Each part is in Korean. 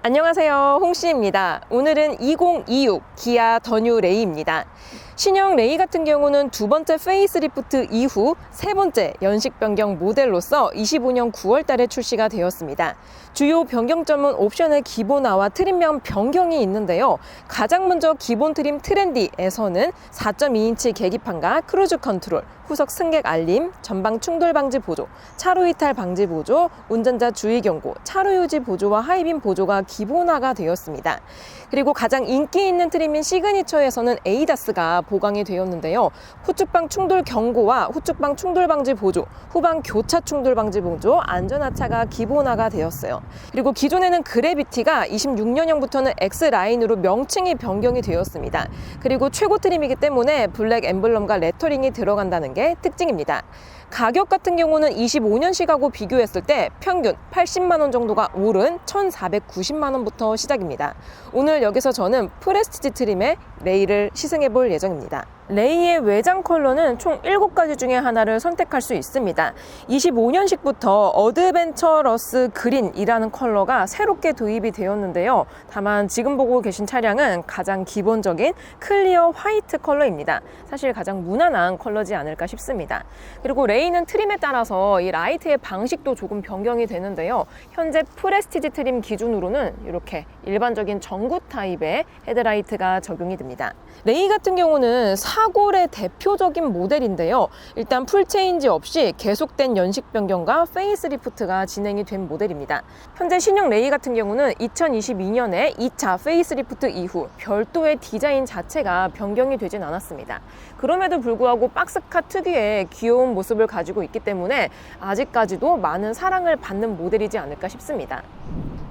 안녕하세요, 홍씨입니다. 오늘은 2026 기아 더 뉴 레이입니다. 신형 레이 같은 경우는 두 번째 페이스리프트 이후 세 번째 연식 변경 모델로서 25년 9월 달에 출시가 되었습니다. 주요 변경점은 옵션의 기본화와 트림명 변경이 있는데요. 가장 먼저 기본 트림 트렌디에서는 4.2인치 계기판과 크루즈 컨트롤, 후석 승객 알림, 전방 충돌 방지 보조, 차로 이탈 방지 보조, 운전자 주의 경고, 차로 유지 보조와 하이빔 보조가 기본화가 되었습니다. 그리고 가장 인기 있는 트림인 시그니처에서는 에이다스가 보강이 되었는데요. 후측방 충돌 경고와 후측방 충돌 방지 보조, 후방 교차 충돌 방지 보조, 안전하차가 기본화가 되었어요. 그리고 기존에는 그래비티가 26년형부터는 X라인으로 명칭이 변경이 되었습니다. 그리고 최고 트림이기 때문에 블랙 엠블럼과 레터링이 들어간다는 게 특징입니다. 가격 같은 경우는 25년식하고 비교했을 때 평균 80만 원 정도가 오른 1,490만 원부터 시작입니다. 오늘 여기서 저는 프레스티지 트림의 레이를 시승해 볼 예정입니다. 레이의 외장 컬러는 총 7가지 중에 하나를 선택할 수 있습니다. 25년식부터 어드벤처러스 그린이라는 컬러가 새롭게 도입이 되었는데요. 다만 지금 보고 계신 차량은 가장 기본적인 클리어 화이트 컬러입니다. 사실 가장 무난한 컬러지 않을까 싶습니다. 그리고 레이는 트림에 따라서 이 라이트의 방식도 조금 변경이 되는데요. 현재 프레스티지 트림 기준으로는 이렇게 일반적인 전구 타입의 헤드라이트가 적용이 됩니다. 레이 같은 경우는 사골의 대표적인 모델인데요. 일단 풀체인지 없이 계속된 연식 변경과 페이스리프트가 진행이 된 모델입니다. 현재 신형 레이 같은 경우는 2022년에 2차 페이스리프트 이후 별도의 디자인 자체가 변경이 되진 않았습니다. 그럼에도 불구하고 박스카 특유의 귀여운 모습을 가지고 있기 때문에 아직까지도 많은 사랑을 받는 모델이지 않을까 싶습니다.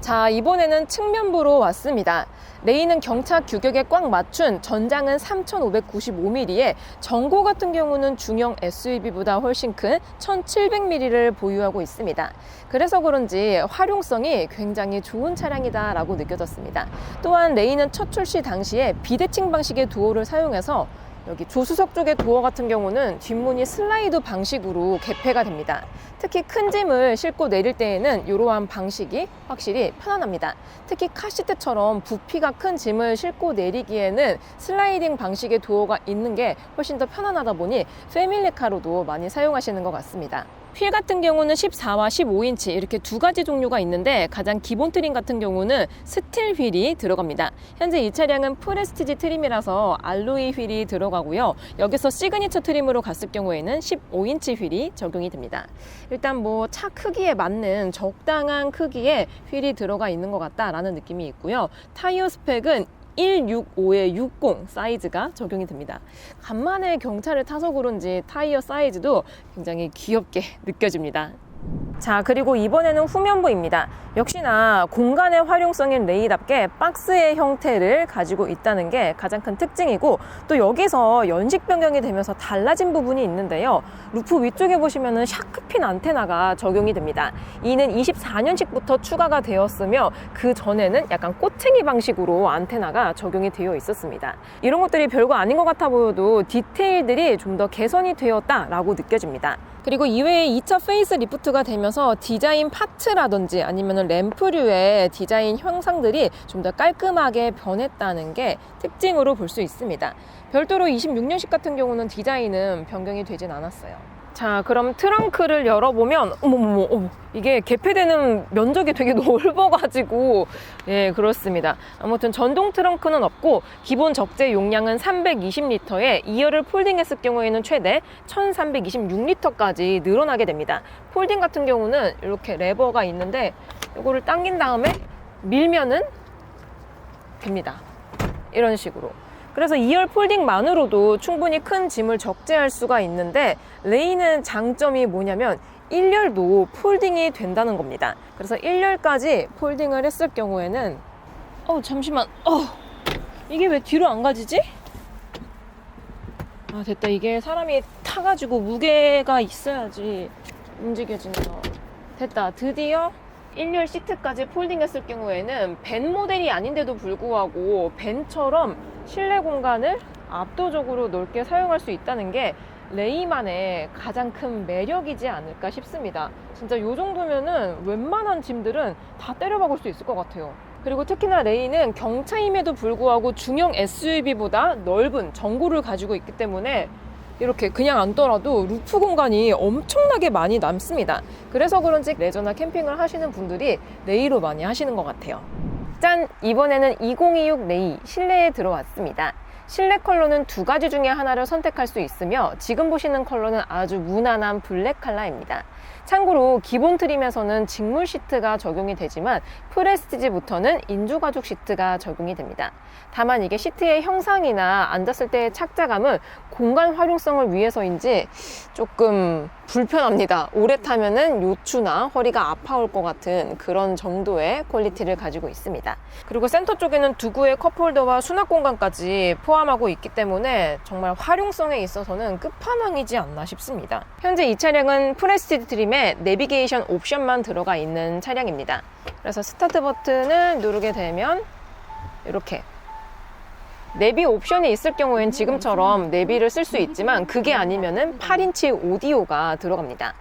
자, 이번에는 측면부로 왔습니다. 레이는 경차 규격에 꽉 맞춘 전장은 3595mm에 전고 같은 경우는 중형 SUV보다 훨씬 큰 1700mm를 보유하고 있습니다. 그래서 그런지 활용성이 굉장히 좋은 차량이다 라고 느껴졌습니다. 또한 레이는 첫 출시 당시에 비대칭 방식의 도어를 사용해서 여기 조수석 쪽의 도어 같은 경우는 뒷문이 슬라이드 방식으로 개폐가 됩니다. 특히 큰 짐을 싣고 내릴 때에는 이러한 방식이 확실히 편안합니다. 특히 카시트처럼 부피가 큰 짐을 싣고 내리기에는 슬라이딩 방식의 도어가 있는 게 훨씬 더 편안하다 보니 패밀리카로도 많이 사용하시는 것 같습니다. 휠 같은 경우는 14와 15인치 이렇게 두 가지 종류가 있는데 가장 기본 트림 같은 경우는 스틸 휠이 들어갑니다. 현재 이 차량은 프레스티지 트림이라서 알로이 휠이 들어가고요. 여기서 시그니처 트림으로 갔을 경우에는 15인치 휠이 적용이 됩니다. 일단 뭐 차 크기에 맞는 적당한 크기의 휠이 들어가 있는 것 같다라는 느낌이 있고요. 타이어 스펙은 165에 60 사이즈가 적용이 됩니다. 간만에 경차를 타서 그런지 타이어 사이즈도 굉장히 귀엽게 느껴집니다. 자, 그리고 이번에는 후면부입니다. 역시나 공간의 활용성인 레이답게 박스의 형태를 가지고 있다는 게 가장 큰 특징이고, 또 여기서 연식 변경이 되면서 달라진 부분이 있는데요. 루프 위쪽에 보시면은 샤크핀 안테나가 적용이 됩니다. 이는 24년식부터 추가가 되었으며 그 전에는 약간 꼬챙이 방식으로 안테나가 적용이 되어 있었습니다. 이런 것들이 별거 아닌 것 같아 보여도 디테일들이 좀 더 개선이 되었다라고 느껴집니다. 그리고 이외에 2차 페이스 리프트가 되면서 디자인 파츠라든지 아니면 램프류의 디자인 형상들이 좀 더 깔끔하게 변했다는 게 특징으로 볼 수 있습니다. 별도로 26년식 같은 경우는 디자인은 변경이 되진 않았어요. 자, 그럼 트렁크를 열어보면 어머, 이게 개폐되는 면적이 되게 넓어가지고 예, 그렇습니다. 아무튼 전동 트렁크는 없고 기본 적재 용량은 320리터에 2열을 폴딩했을 경우에는 최대 1326리터까지 늘어나게 됩니다. 폴딩 같은 경우는 이렇게 레버가 있는데 이거를 당긴 다음에 밀면은 됩니다. 이런 식으로. 그래서 2열 폴딩만으로도 충분히 큰 짐을 적재할 수가 있는데, 레이는 장점이 뭐냐면 1열도 폴딩이 된다는 겁니다. 그래서 1열까지 폴딩을 했을 경우에는 잠시만, 이게 왜 뒤로 안 가지지? 됐다. 이게 사람이 타가지고 무게가 있어야지 움직여지는 거. 됐다. 드디어 1열 시트까지 폴딩했을 경우에는 밴 모델이 아닌데도 불구하고 밴처럼 실내 공간을 압도적으로 넓게 사용할 수 있다는 게 레이만의 가장 큰 매력이지 않을까 싶습니다. 진짜 이 정도면은 웬만한 짐들은 다 때려박을 수 있을 것 같아요. 그리고 특히나 레이는 경차임에도 불구하고 중형 SUV보다 넓은 전고를 가지고 있기 때문에 이렇게 그냥 앉더라도 루프 공간이 엄청나게 많이 남습니다. 그래서 그런지 레저나 캠핑을 하시는 분들이 레이로 많이 하시는 것 같아요. 짠! 이번에는 2026 레이 실내에 들어왔습니다. 실내 컬러는 두 가지 중에 하나를 선택할 수 있으며 지금 보시는 컬러는 아주 무난한 블랙 컬러입니다. 참고로 기본 트림에서는 직물 시트가 적용이 되지만 프레스티지부터는 인조가죽 시트가 적용이 됩니다. 다만 이게 시트의 형상이나 앉았을 때의 착자감은 공간 활용성을 위해서인지 조금 불편합니다. 오래 타면은 요추나 허리가 아파올 것 같은 그런 정도의 퀄리티를 가지고 있습니다. 그리고 센터 쪽에는 두구의 컵홀더와 수납 공간까지 포함하고 있기 때문에 정말 활용성에 있어서는 끝판왕이지 않나 싶습니다. 현재 이 차량은 프레스티지 트림에 내비게이션 옵션만 들어가 있는 차량입니다. 그래서 스타트 버튼을 누르게 되면 이렇게 내비 옵션이 있을 경우엔 지금처럼 내비를 쓸 수 있지만 그게 아니면은 8인치 오디오가 들어갑니다.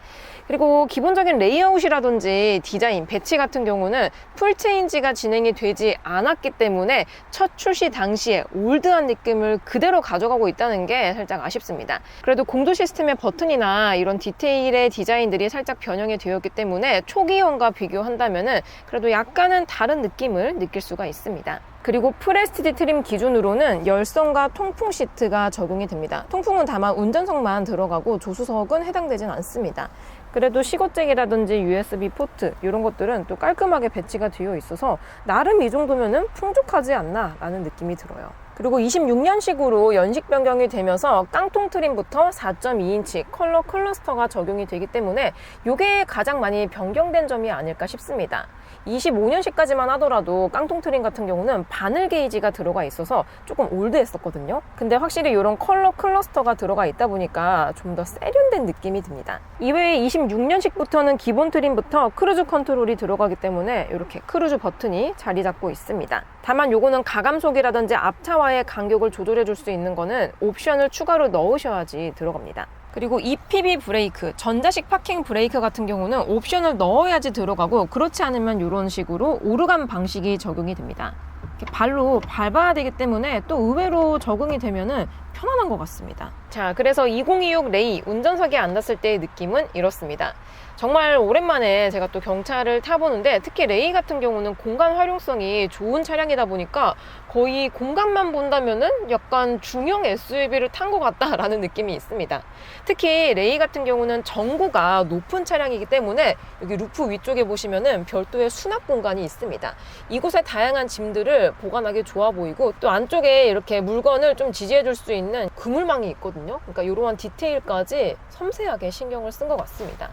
그리고 기본적인 레이아웃이라든지 디자인, 배치 같은 경우는 풀체인지가 진행이 되지 않았기 때문에 첫 출시 당시에 올드한 느낌을 그대로 가져가고 있다는 게 살짝 아쉽습니다. 그래도 공조 시스템의 버튼이나 이런 디테일의 디자인들이 살짝 변형이 되었기 때문에 초기형과 비교한다면은 그래도 약간은 다른 느낌을 느낄 수가 있습니다. 그리고 프레스티지 트림 기준으로는 열선과 통풍 시트가 적용이 됩니다. 통풍은 다만 운전석만 들어가고 조수석은 해당되진 않습니다. 그래도 시거잭이라든지 USB 포트 이런 것들은 또 깔끔하게 배치가 되어 있어서 나름 이 정도면은 풍족하지 않나 라는 느낌이 들어요. 그리고 26년식으로 연식 변경이 되면서 깡통 트림부터 4.2인치 컬러 클러스터가 적용이 되기 때문에 이게 가장 많이 변경된 점이 아닐까 싶습니다. 25년식까지만 하더라도 깡통 트림 같은 경우는 바늘 게이지가 들어가 있어서 조금 올드했었거든요. 근데 확실히 이런 컬러 클러스터가 들어가 있다 보니까 좀 더 세련된 느낌이 듭니다. 이외에 26년식부터는 기본 트림부터 크루즈 컨트롤이 들어가기 때문에 이렇게 크루즈 버튼이 자리 잡고 있습니다. 다만 요거는 가감속이라든지 앞차와의 간격을 조절해 줄 수 있는 거는 옵션을 추가로 넣으셔야지 들어갑니다. 그리고 EPB 브레이크, 전자식 파킹 브레이크 같은 경우는 옵션을 넣어야지 들어가고 그렇지 않으면 이런 식으로 오르간 방식이 적용이 됩니다. 이렇게 발로 밟아야 되기 때문에 또 의외로 적응이 되면은 편안한 것 같습니다. 자, 그래서 2026 레이 운전석에 앉았을 때의 느낌은 이렇습니다. 정말 오랜만에 제가 또 경차를 타보는데 특히 레이 같은 경우는 공간 활용성이 좋은 차량이다 보니까 거의 공간만 본다면은 약간 중형 SUV를 탄 것 같다라는 느낌이 있습니다. 특히 레이 같은 경우는 전고가 높은 차량이기 때문에 여기 루프 위쪽에 보시면은 별도의 수납 공간이 있습니다. 이곳에 다양한 짐들을 보관하기 좋아 보이고 또 안쪽에 이렇게 물건을 좀 지지해 줄 수 있는 그물망이 있거든요. 그러니까 이러한 디테일까지 섬세하게 신경을 쓴 것 같습니다.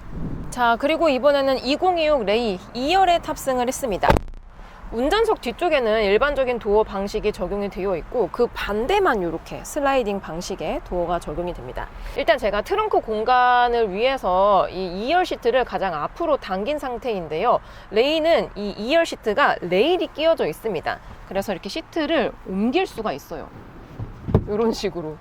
자, 그리고 이번에는 2026 레이 2열에 탑승을 했습니다. 운전석 뒤쪽에는 일반적인 도어 방식이 적용이 되어 있고 그 반대만 이렇게 슬라이딩 방식의 도어가 적용이 됩니다. 일단 제가 트렁크 공간을 위해서 이 2열 시트를 가장 앞으로 당긴 상태인데요. 레이는 이 2열 시트가 레일이 끼워져 있습니다. 그래서 이렇게 시트를 옮길 수가 있어요. 이런 식으로.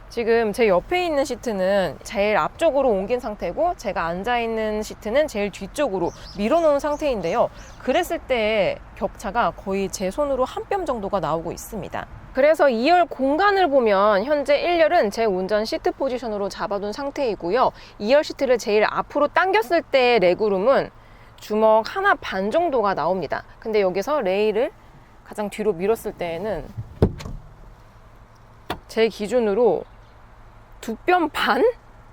지금 제 옆에 있는 시트는 제일 앞쪽으로 옮긴 상태고 제가 앉아있는 시트는 제일 뒤쪽으로 밀어놓은 상태인데요. 그랬을 때 격차가 거의 제 손으로 한 뼘 정도가 나오고 있습니다. 그래서 2열 공간을 보면 현재 1열은 제 운전 시트 포지션으로 잡아둔 상태이고요. 2열 시트를 제일 앞으로 당겼을 때의 레그룸은 주먹 하나 반 정도가 나옵니다. 근데 여기서 레일을 가장 뒤로 밀었을 때에는 제 기준으로 2뼘 반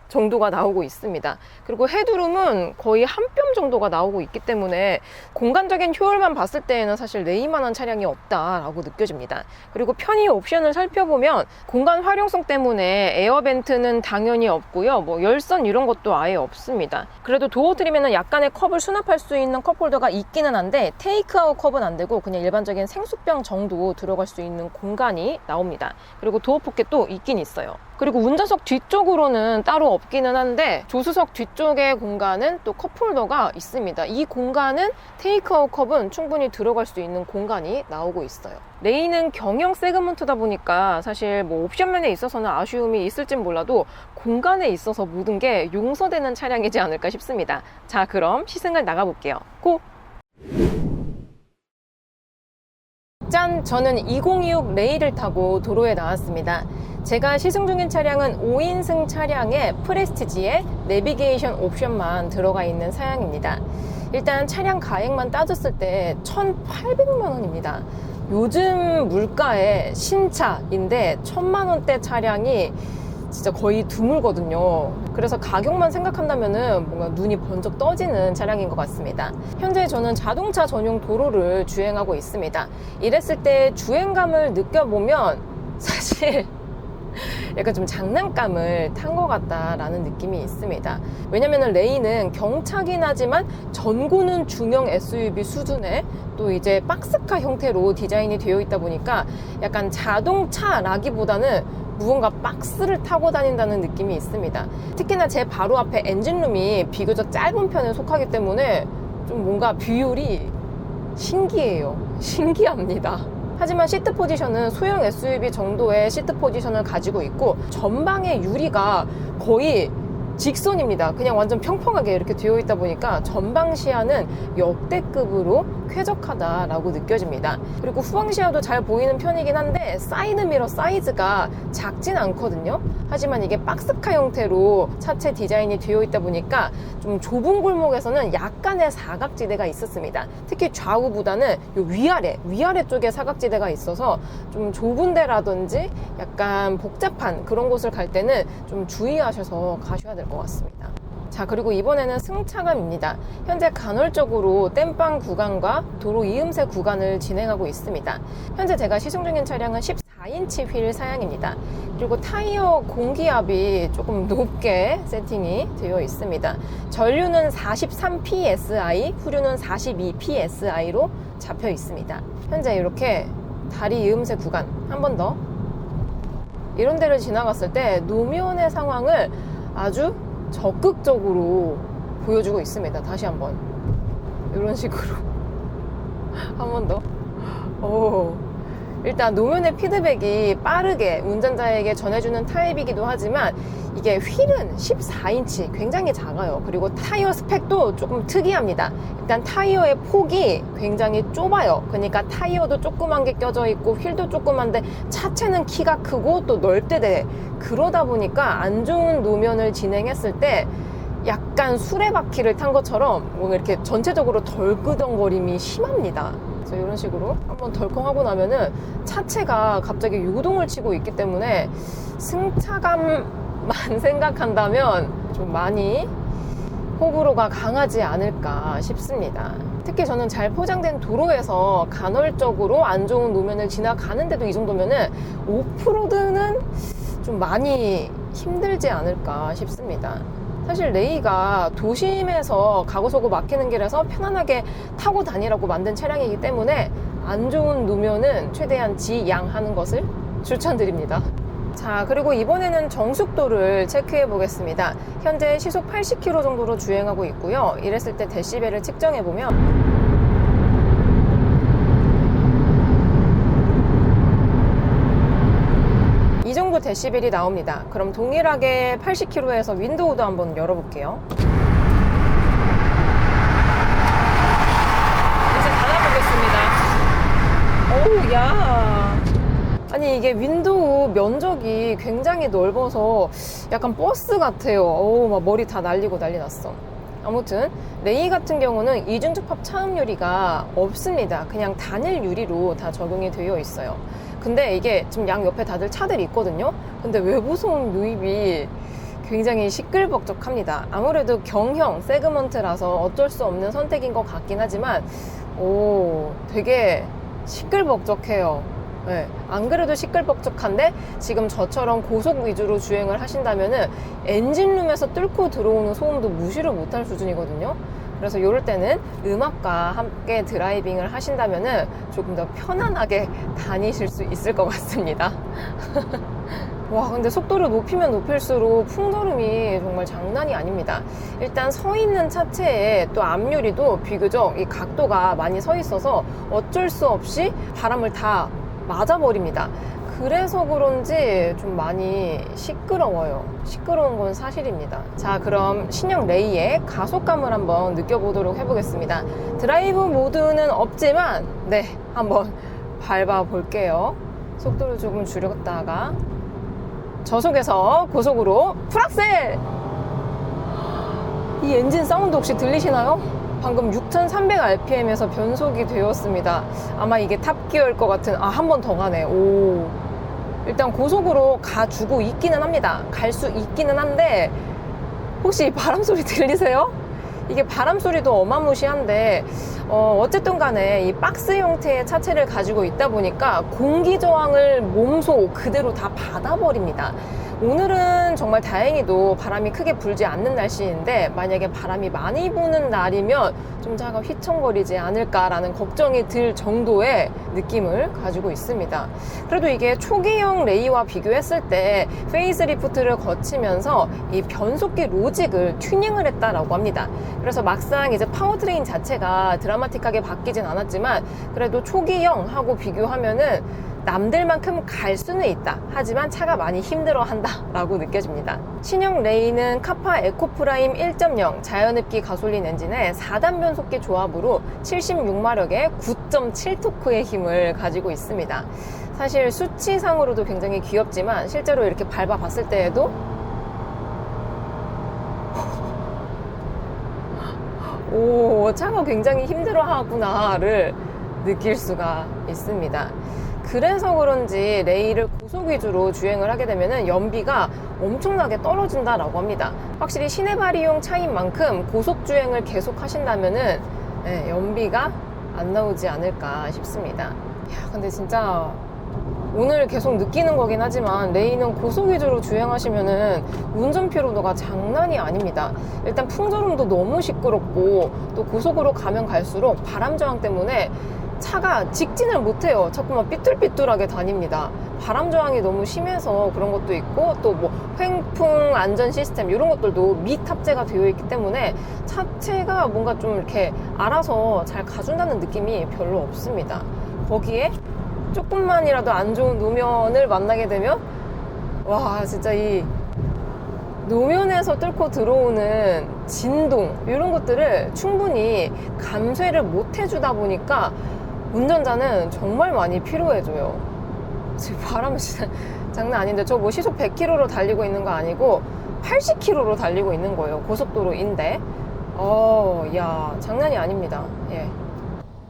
정도가 나오고 있습니다. 그리고 헤드룸은 거의 한 뼘 정도가 나오고 있기 때문에 공간적인 효율만 봤을 때에는 사실 레이만한 차량이 없다라고 느껴집니다. 그리고 편의 옵션을 살펴보면 공간 활용성 때문에 에어벤트는 당연히 없고요. 뭐 열선 이런 것도 아예 없습니다. 그래도 도어 트림에는 약간의 컵을 수납할 수 있는 컵홀더가 있기는 한데 테이크아웃 컵은 안 되고 그냥 일반적인 생수병 정도 들어갈 수 있는 공간이 나옵니다. 그리고 도어 포켓도 있긴 있어요. 그리고 운전석 뒤쪽으로는 따로 없기는 한데 조수석 뒤쪽의 공간은 또 컵홀더가 있습니다. 이 공간은 테이크아웃 컵은 충분히 들어갈 수 있는 공간이 나오고 있어요. 레이는 경영 세그먼트다 보니까 사실 뭐 옵션면에 있어서는 아쉬움이 있을진 몰라도 공간에 있어서 모든 게 용서되는 차량이지 않을까 싶습니다. 자, 그럼 시승을 나가볼게요. 고! 짠! 저는 2026 레이를 타고 도로에 나왔습니다. 제가 시승 중인 차량은 5인승 차량에 프레스티지에 내비게이션 옵션만 들어가 있는 사양입니다. 일단 차량 가액만 따졌을 때 1,800만 원입니다. 요즘 물가에 신차인데 1,000만 원대 차량이 진짜 거의 드물거든요. 그래서 가격만 생각한다면은 뭔가 눈이 번쩍 떠지는 차량인 것 같습니다. 현재 저는 자동차 전용 도로를 주행하고 있습니다. 이랬을 때 주행감을 느껴보면 사실 약간 좀 장난감을 탄 것 같다라는 느낌이 있습니다. 왜냐면은 레이는 경차긴 하지만 전고는 중형 SUV 수준의 또 이제 박스카 형태로 디자인이 되어 있다 보니까 약간 자동차라기보다는 무언가 박스를 타고 다닌다는 느낌이 있습니다. 특히나 제 바로 앞에 엔진룸이 비교적 짧은 편에 속하기 때문에 좀 뭔가 비율이 신기해요. 신기합니다. 하지만 시트 포지션은 소형 SUV 정도의 시트 포지션을 가지고 있고 전방의 유리가 거의 직선입니다. 그냥 완전 평평하게 이렇게 되어 있다 보니까 전방 시야는 역대급으로 쾌적하다라고 느껴집니다. 그리고 후방 시야도 잘 보이는 편이긴 한데 사이드 미러 사이즈가 작진 않거든요. 하지만 이게 박스카 형태로 차체 디자인이 되어 있다 보니까 좀 좁은 골목에서는 약간의 사각지대가 있었습니다. 특히 좌우보다는 요 위아래 쪽에 사각지대가 있어서 좀 좁은 데라든지 약간 복잡한 그런 곳을 갈 때는 좀 주의하셔서 가셔야 될 것 같습니다. 자, 그리고 이번에는 승차감입니다. 현재 간헐적으로 땜빵 구간과 도로 이음새 구간을 진행하고 있습니다. 현재 제가 시승 중인 차량은 14인치 휠 사양입니다. 그리고 타이어 공기압이 조금 높게 세팅이 되어 있습니다. 전류는 43PSI, 후륜은 42PSI로 잡혀 있습니다. 현재 이렇게 다리 이음새 구간 한 번 더 이런 데를 지나갔을 때 노면의 상황을 아주 적극적으로 보여주고 있습니다. 다시 한번 이런 식으로 한 번 더. 일단 노면의 피드백이 빠르게 운전자에게 전해주는 타입이기도 하지만 이게 휠은 14인치 굉장히 작아요. 그리고 타이어 스펙도 조금 특이합니다. 일단 타이어의 폭이 굉장히 좁아요. 그러니까 타이어도 조그만 게 껴져 있고 휠도 조그만데 차체는 키가 크고 또 넓대대. 그러다 보니까 안 좋은 노면을 진행했을 때 약간 수레바퀴를 탄 것처럼 뭔가 이렇게 전체적으로 덜끄덩거림이 심합니다. 그래서 이런 식으로 한번 덜컹하고 나면은 차체가 갑자기 유동을 치고 있기 때문에 승차감만 생각한다면 좀 많이 호불호가 강하지 않을까 싶습니다. 특히 저는 잘 포장된 도로에서 간헐적으로 안 좋은 노면을 지나가는데도 이 정도면은 오프로드는 좀 많이 힘들지 않을까 싶습니다. 사실 레이가 도심에서 가고서고 막히는 길에서 편안하게 타고 다니라고 만든 차량이기 때문에 안 좋은 노면은 최대한 지양하는 것을 추천드립니다. 자, 그리고 이번에는 정숙도를 체크해 보겠습니다. 현재 시속 80km 정도로 주행하고 있고요. 이랬을 때 데시벨을 측정해 보면 이 정도 데시벨이 나옵니다. 그럼 동일하게 80km에서 윈도우도 한번 열어볼게요. 이제 닫아보겠습니다. 오우, 야. 아니, 이게 윈도우 면적이 굉장히 넓어서 약간 버스 같아요. 어우, 막 머리 다 날리고 난리 났어. 아무튼 레이 같은 경우는 이중접합 차음 유리가 없습니다. 그냥 단일 유리로 다 적용이 되어 있어요. 근데 이게 지금 양 옆에 다들 차들이 있거든요. 근데 외부소음 유입이 굉장히 시끌벅적합니다. 아무래도 경형 세그먼트라서 어쩔 수 없는 선택인 것 같긴 하지만 되게 시끌벅적해요. 네, 안 그래도 시끌벅적한데 지금 저처럼 고속 위주로 주행을 하신다면은 엔진룸에서 뚫고 들어오는 소음도 무시를 못할 수준이거든요. 그래서 이럴 때는 음악과 함께 드라이빙을 하신다면은 조금 더 편안하게 다니실 수 있을 것 같습니다. 와, 근데 속도를 높이면 높일수록 풍더름이 정말 장난이 아닙니다. 일단 서 있는 차체에 또 앞유리도 비교적 이 각도가 많이 서 있어서 어쩔 수 없이 바람을 다 맞아버립니다. 그래서 그런지 좀 많이 시끄러워요. 시끄러운 건 사실입니다. 자, 그럼 신형 레이의 가속감을 한번 느껴보도록 해보겠습니다. 드라이브 모드는 없지만 네, 한번 밟아 볼게요. 속도를 조금 줄였다가 저속에서 고속으로 풀악셀! 이 엔진 사운드 혹시 들리시나요? 방금 6,300rpm에서 변속이 되었습니다. 아마 이게 탑기어일 것 같은, 한 번 더 가네. 오. 일단 고속으로 가주고 있기는 합니다. 갈 수 있기는 한데, 혹시 바람 소리 들리세요? 이게 바람 소리도 어마무시한데, 어쨌든 간에 이 박스 형태의 차체를 가지고 있다 보니까 공기 저항을 몸소 그대로 다 받아버립니다. 오늘은 정말 다행히도 바람이 크게 불지 않는 날씨인데, 만약에 바람이 많이 부는 날이면 좀 차가 휘청거리지 않을까라는 걱정이 들 정도의 느낌을 가지고 있습니다. 그래도 이게 초기형 레이와 비교했을 때 페이스리프트를 거치면서 이 변속기 로직을 튜닝을 했다라고 합니다. 그래서 막상 이제 파워트레인 자체가 드라마틱하게 바뀌진 않았지만, 그래도 초기형하고 비교하면은 남들만큼 갈 수는 있다. 하지만 차가 많이 힘들어한다 라고 느껴집니다. 신형 레이는 카파 에코프라임 1.0 자연흡기 가솔린 엔진의 4단 변속기 조합으로 76마력의 9.7토크의 힘을 가지고 있습니다. 사실 수치상으로도 굉장히 귀엽지만 실제로 이렇게 밟아봤을 때에도 오, 차가 굉장히 힘들어하구나를 느낄 수가 있습니다. 그래서 그런지 레이를 고속 위주로 주행을 하게 되면 연비가 엄청나게 떨어진다라고 합니다. 확실히 시내 발이용 차인 만큼 고속 주행을 계속 하신다면은 연비가 안 나오지 않을까 싶습니다. 근데 진짜 오늘 계속 느끼는 거긴 하지만 레이는 고속 위주로 주행하시면은 운전 피로도가 장난이 아닙니다. 일단 풍절음도 너무 시끄럽고, 또 고속으로 가면 갈수록 바람 저항 때문에 차가 직진을 못해요. 자꾸만 삐뚤삐뚤하게 다닙니다. 바람 저항이 너무 심해서 그런 것도 있고, 또 뭐 횡풍 안전 시스템 이런 것들도 미탑재가 되어 있기 때문에 차체가 뭔가 좀 이렇게 알아서 잘 가준다는 느낌이 별로 없습니다. 거기에 조금만이라도 안 좋은 노면을 만나게 되면 와, 진짜 이 노면에서 뚫고 들어오는 진동 이런 것들을 충분히 감쇄를 못 해주다 보니까 운전자는 정말 많이 피로해져요. 지금 바람이 진짜 장난 아닌데, 저 뭐 시속 100km로 달리고 있는 거 아니고 80km로 달리고 있는 거예요. 고속도로인데. 야, 장난이 아닙니다. 예.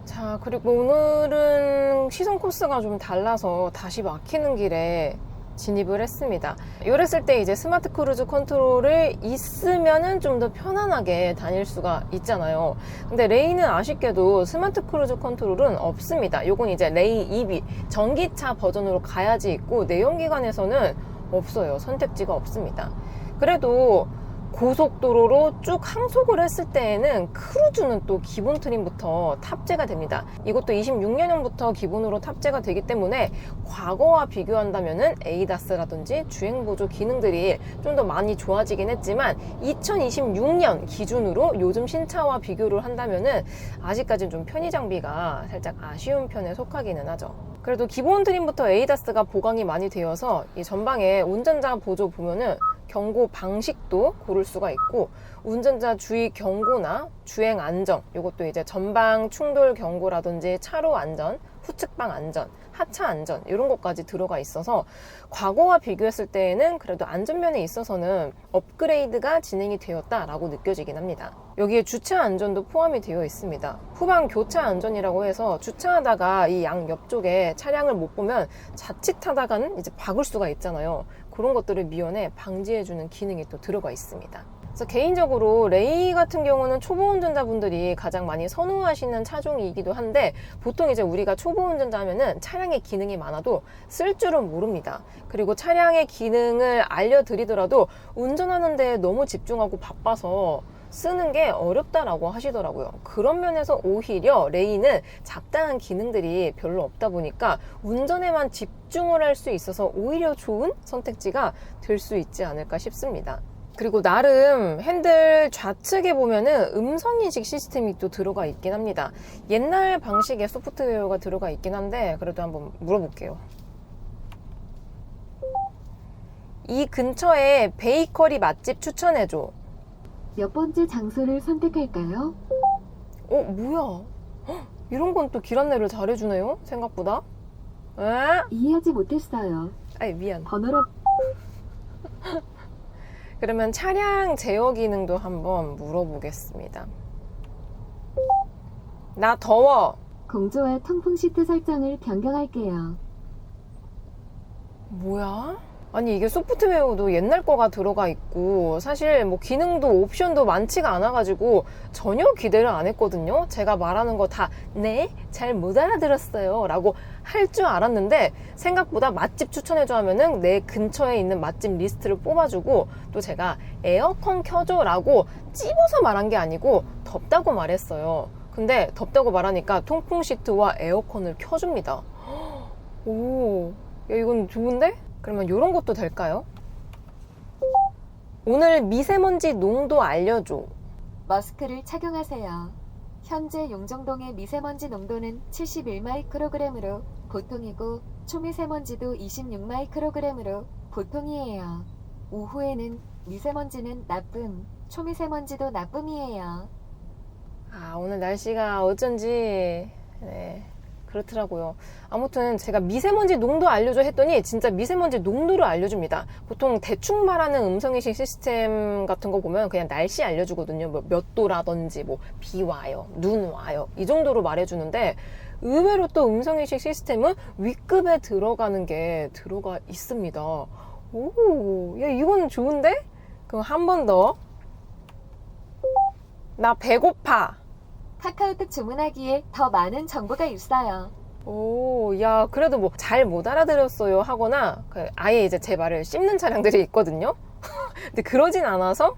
자, 그리고 오늘은 시선 코스가 좀 달라서 다시 막히는 길에 진입을 했습니다. 이랬을 때 이제 스마트 크루즈 컨트롤을 있으면은 좀 더 편안하게 다닐 수가 있잖아요. 근데 레이는 아쉽게도 스마트 크루즈 컨트롤은 없습니다. 요건 이제 레이 EV 전기차 버전으로 가야지 있고, 내연기관에서는 없어요. 선택지가 없습니다. 그래도 고속도로로 쭉 항속을 했을 때에는 크루즈는 또 기본 트림부터 탑재가 됩니다. 이것도 26년형부터 기본으로 탑재가 되기 때문에 과거와 비교한다면은 에이다스라든지 주행보조 기능들이 좀 더 많이 좋아지긴 했지만, 2026년 기준으로 요즘 신차와 비교를 한다면은 아직까지는 좀 편의 장비가 살짝 아쉬운 편에 속하기는 하죠. 그래도 기본 트림부터 에이다스가 보강이 많이 되어서 이 전방에 운전자 보조 보면은 경고 방식도 고를 수가 있고, 운전자 주의 경고나 주행 안전, 이것도 이제 전방 충돌 경고라든지 차로 안전, 후측방 안전, 하차 안전 이런 것까지 들어가 있어서 과거와 비교했을 때에는 그래도 안전면에 있어서는 업그레이드가 진행이 되었다라고 느껴지긴 합니다. 여기에 주차 안전도 포함이 되어 있습니다. 후방 교차 안전이라고 해서 주차하다가 이 양 옆쪽에 차량을 못 보면 자칫하다가는 이제 박을 수가 있잖아요. 그런 것들을 미연에 방지해주는 기능이 또 들어가 있습니다. 그래서 개인적으로 레이 같은 경우는 초보 운전자분들이 가장 많이 선호하시는 차종이기도 한데, 보통 이제 우리가 초보 운전자 하면은 차량의 기능이 많아도 쓸 줄은 모릅니다. 그리고 차량의 기능을 알려드리더라도 운전하는 데 너무 집중하고 바빠서 쓰는 게 어렵다라고 하시더라고요. 그런 면에서 오히려 레이는 잡다한 기능들이 별로 없다 보니까 운전에만 집중을 할 수 있어서 오히려 좋은 선택지가 될 수 있지 않을까 싶습니다. 그리고 나름 핸들 좌측에 보면은 음성인식 시스템이 또 들어가 있긴 합니다. 옛날 방식의 소프트웨어가 들어가 있긴 한데, 그래도 한번 물어볼게요. 이 근처에 베이커리 맛집 추천해줘. 몇 번째 장소를 선택할까요? 뭐야? 헉, 이런 건 또 길 안내를 잘해주네요, 생각보다. 에? 이해하지 못했어요. 아이, 미안. 번호로 그러면 차량 제어 기능도 한번 물어보겠습니다. 나 더워. 공조와 통풍 시트 설정을 변경할게요. 뭐야? 아니 이게 소프트웨어도 옛날 거가 들어가 있고 사실 뭐 기능도 옵션도 많지가 않아가지고 전혀 기대를 안 했거든요. 제가 말하는 거 다 네? 잘 못 알아들었어요 라고 할 줄 알았는데 생각보다 맛집 추천해줘 하면은 내 근처에 있는 맛집 리스트를 뽑아주고 또 제가 에어컨 켜줘 라고 찝어서 말한 게 아니고 덥다고 말했어요. 근데 덥다고 말하니까 통풍 시트와 에어컨을 켜줍니다. 오, 야, 이건 좋은데? 그러면 이런 것도 될까요? 오늘 미세먼지 농도 알려줘. 마스크를 착용하세요. 현재 용정동의 미세먼지 농도는 71마이크로그램으로 보통이고 초미세먼지도 26마이크로그램으로 보통이에요. 오후에는 미세먼지는 나쁨, 초미세먼지도 나쁨이에요. 아, 오늘 날씨가 어쩐지 네, 그렇더라고요. 아무튼 제가 미세먼지 농도 알려줘 했더니 진짜 미세먼지 농도를 알려줍니다. 보통 대충 말하는 음성인식 시스템 같은 거 보면 그냥 날씨 알려주거든요. 뭐 몇 도라든지 뭐 비 와요, 눈 와요 이 정도로 말해주는데 의외로 또 음성인식 시스템은 윗급에 들어가는 게 들어가 있습니다. 오, 야 이건 좋은데? 그럼 한 번 더. 나 배고파. 카카오톡 주문하기에 더 많은 정보가 있어요. 오, 야, 그래도 뭐 잘 못 알아들었어요 하거나 아예 이제 제 말을 씹는 차량들이 있거든요. 근데 그러진 않아서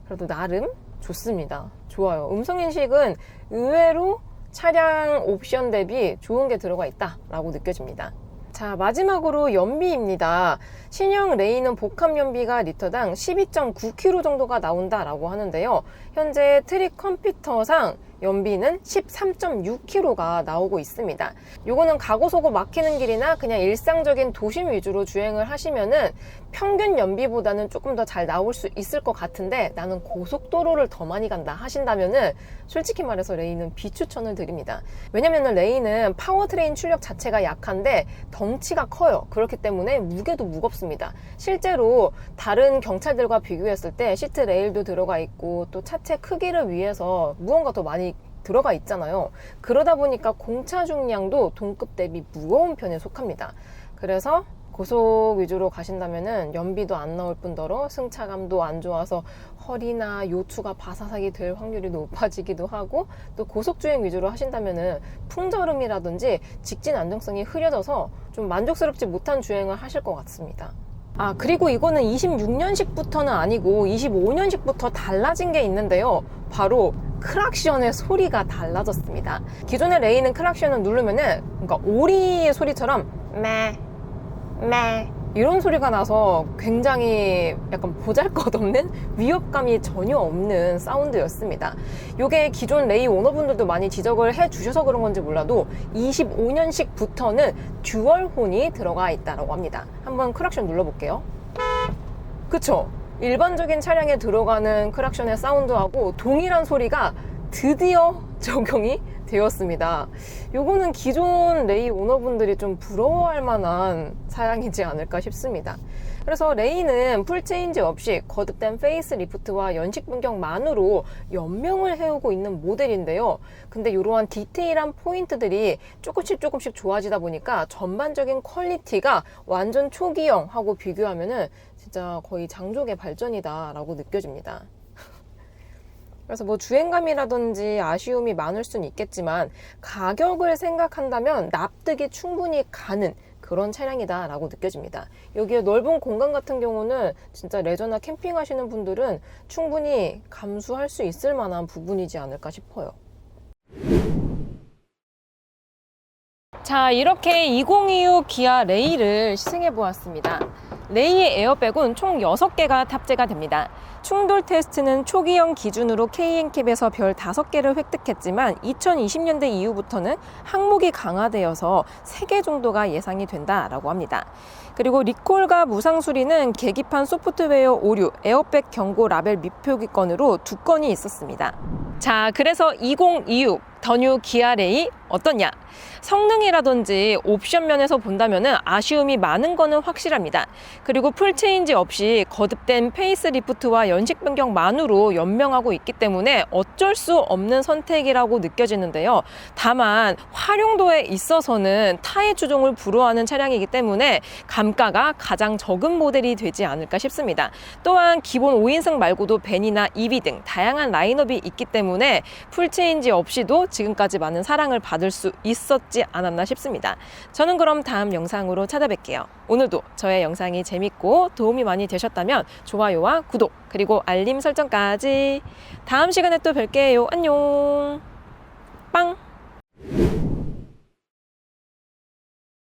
그래도 나름 좋습니다. 좋아요. 음성인식은 의외로 차량 옵션 대비 좋은 게 들어가 있다라고 느껴집니다. 자, 마지막으로 연비입니다. 신형 레이는 복합 연비가 리터당 12.9km 정도가 나온다라고 하는데요. 현재 트릭 컴퓨터상 연비는 13.6km가 나오고 있습니다. 요거는 가고소고 막히는 길이나 그냥 일상적인 도심 위주로 주행을 하시면은 평균 연비보다는 조금 더 잘 나올 수 있을 것 같은데 나는 고속도로를 더 많이 간다 하신다면은 솔직히 말해서 레이는 비추천을 드립니다. 왜냐면은 레이는 파워트레인 출력 자체가 약한데 덩치가 커요. 그렇기 때문에 무게도 무겁습니다. 실제로 다른 경찰들과 비교했을 때 시트 레일도 들어가 있고 또 차체 크기를 위해서 무언가 더 많이 들어가 있잖아요. 그러다 보니까 공차 중량도 동급 대비 무거운 편에 속합니다. 그래서 고속 위주로 가신다면은 연비도 안 나올 뿐더러 승차감도 안 좋아서 허리나 요추가 바사삭이 될 확률이 높아지기도 하고 또 고속주행 위주로 하신다면은 풍절음이라든지 직진 안정성이 흐려져서 좀 만족스럽지 못한 주행을 하실 것 같습니다. 아, 그리고 이거는 26년식부터는 아니고 25년식부터 달라진 게 있는데요. 바로 크락션의 소리가 달라졌습니다. 기존의 레이는 크락션을 누르면은 그러니까 오리의 소리처럼 매 이런 소리가 나서 굉장히 약간 보잘것없는 위협감이 전혀 없는 사운드였습니다. 이게 기존 레이 오너분들도 많이 지적을 해주셔서 그런 건지 몰라도 25년식부터는 듀얼 혼이 들어가 있다고 합니다. 한번 크락션 눌러볼게요. 그쵸? 일반적인 차량에 들어가는 크락션의 사운드하고 동일한 소리가 드디어 적용이 되었습니다. 요거는 기존 레이 오너분들이 좀 부러워할 만한 사양이지 않을까 싶습니다. 그래서 레이는 풀체인지 없이 거듭된 페이스리프트와 연식 변경만으로 연명을 해오고 있는 모델인데요. 근데 이러한 디테일한 포인트들이 조금씩 좋아지다 보니까 전반적인 퀄리티가 완전 초기형하고 비교하면은 진짜 거의 장족의 발전이다 라고 느껴집니다. 그래서 뭐 주행감이라든지 아쉬움이 많을 수는 있겠지만 가격을 생각한다면 납득이 충분히 가는 그런 차량이다 라고 느껴집니다. 여기에 넓은 공간 같은 경우는 진짜 레저나 캠핑 하시는 분들은 충분히 감수할 수 있을 만한 부분이지 않을까 싶어요. 자, 이렇게 2026 기아 레이를 시승해 보았습니다. 레이의 에어백은 총 6개가 탑재가 됩니다. 충돌 테스트는 초기형 기준으로 KN캡에서 별 5개를 획득했지만 2020년대 이후부터는 항목이 강화되어서 3개 정도가 예상이 된다라고 합니다. 그리고 리콜과 무상 수리는 계기판 소프트웨어 오류, 에어백 경고 라벨 미표기 건으로 2건이 있었습니다. 자, 그래서 2026 더뉴 기아 레이 어떠냐? 성능이라든지 옵션 면에서 본다면 아쉬움이 많은 거는 확실합니다. 그리고 풀체인지 없이 거듭된 페이스리프트와 연식 변경만으로 연명하고 있기 때문에 어쩔 수 없는 선택이라고 느껴지는데요. 다만 활용도에 있어서는 타의 추종을 불허하는 차량이기 때문에 감가가 가장 적은 모델이 되지 않을까 싶습니다. 또한 기본 5인승 말고도 벤이나 EV 등 다양한 라인업이 있기 때문에 풀체인지 없이도 지금까지 많은 사랑을 받을 수 있었지 않았나 싶습니다. 저는 그럼 다음 영상으로 찾아뵐게요. 오늘도 저의 영상이 재밌고 도움이 많이 되셨다면 좋아요와 구독 그리고 알림 설정까지. 다음 시간에 또 뵐게요. 안녕. 빵.